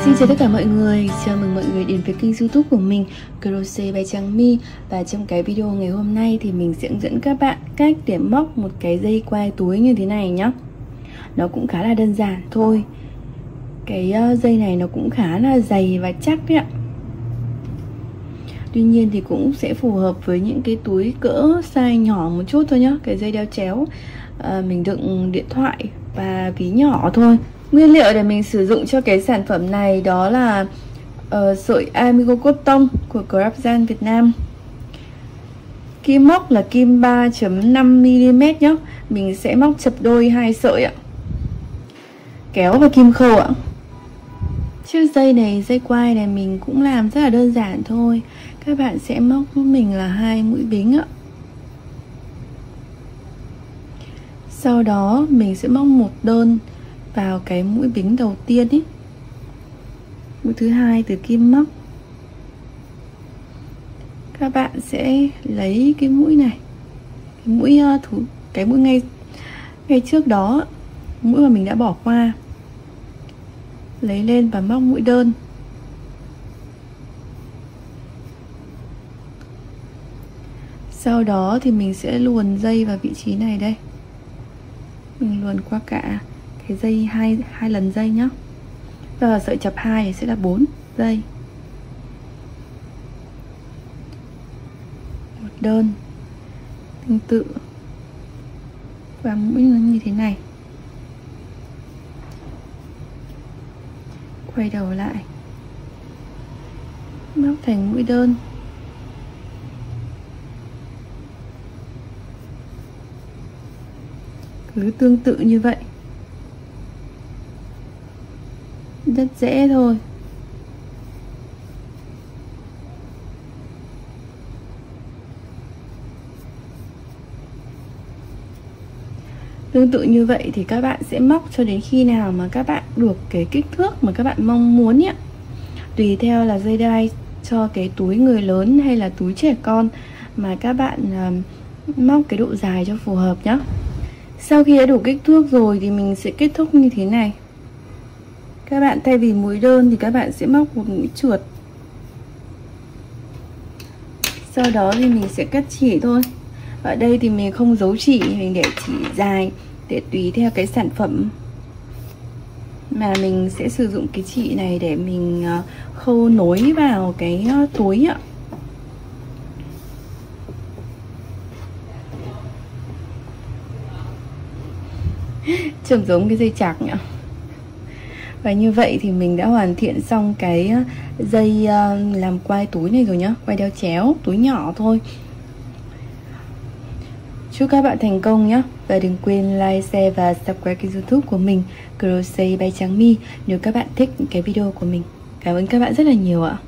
Xin chào tất cả mọi người, chào mừng mọi người đến với kênh YouTube của mình Crochet by Trang My. Và trong cái video ngày hôm nay thì mình sẽ hướng dẫn các bạn cách để móc một cái dây quai túi như thế này nhá. Nó cũng khá là đơn giản thôi. Cái dây này nó cũng khá là dày và chắc đấy ạ. Tuy nhiên thì cũng sẽ phù hợp với những cái túi cỡ size nhỏ một chút thôi nhá. Cái dây đeo chéo mình đựng điện thoại và ví nhỏ thôi. Nguyên liệu để mình sử dụng cho cái sản phẩm này đó là sợi Amigo Cotton của Craftzan Việt Nam. Kim móc là kim 3.5mm nhá. Mình sẽ móc chập đôi 2 sợi ạ. Kéo và kim khâu ạ. Chiếc dây này, dây quai này mình cũng làm rất là đơn giản thôi. Các bạn sẽ móc giúp mình là 2 mũi bính ạ. Sau đó mình sẽ móc một đơn vào cái mũi bính đầu tiên ý. Mũi thứ hai từ kim móc. Các bạn sẽ lấy cái mũi này, cái mũi ngay trước đó, mũi mà mình đã bỏ qua, lấy lên và móc mũi đơn. Sau đó thì mình sẽ luồn dây vào vị trí này đây. Mình luồn qua cả cái dây hai lần dây nhá. Và sợi chập 2 thì sẽ là 4 dây. Một đơn tương tự và mũi nó như thế này. Quay đầu lại, móc thành mũi đơn. Cứ tương tự như vậy, rất dễ thôi. Tương tự như vậy thì các bạn sẽ móc cho đến khi nào mà các bạn được cái kích thước mà các bạn mong muốn nhé. Tùy theo là dây đai cho cái túi người lớn hay là túi trẻ con mà các bạn móc cái độ dài cho phù hợp nhé. Sau khi đã đủ kích thước rồi thì mình sẽ kết thúc như thế này. Các bạn thay vì mũi đơn thì các bạn sẽ móc một mũi trượt. Sau đó thì mình sẽ cắt chỉ thôi. Ở đây thì mình không giấu chỉ, mình để chỉ dài để tùy theo cái sản phẩm mà mình sẽ sử dụng cái chỉ này để mình khâu nối vào cái túi ạ. Trông giống cái dây chạc nhỉ. Và như vậy thì mình đã hoàn thiện xong cái dây làm quai túi này rồi nhá. Quai đeo chéo, túi nhỏ thôi. Chúc các bạn thành công nhé. Và đừng quên like, share và subscribe kênh YouTube của mình Crochet by Trang My nếu các bạn thích những cái video của mình. Cảm ơn các bạn rất là nhiều ạ.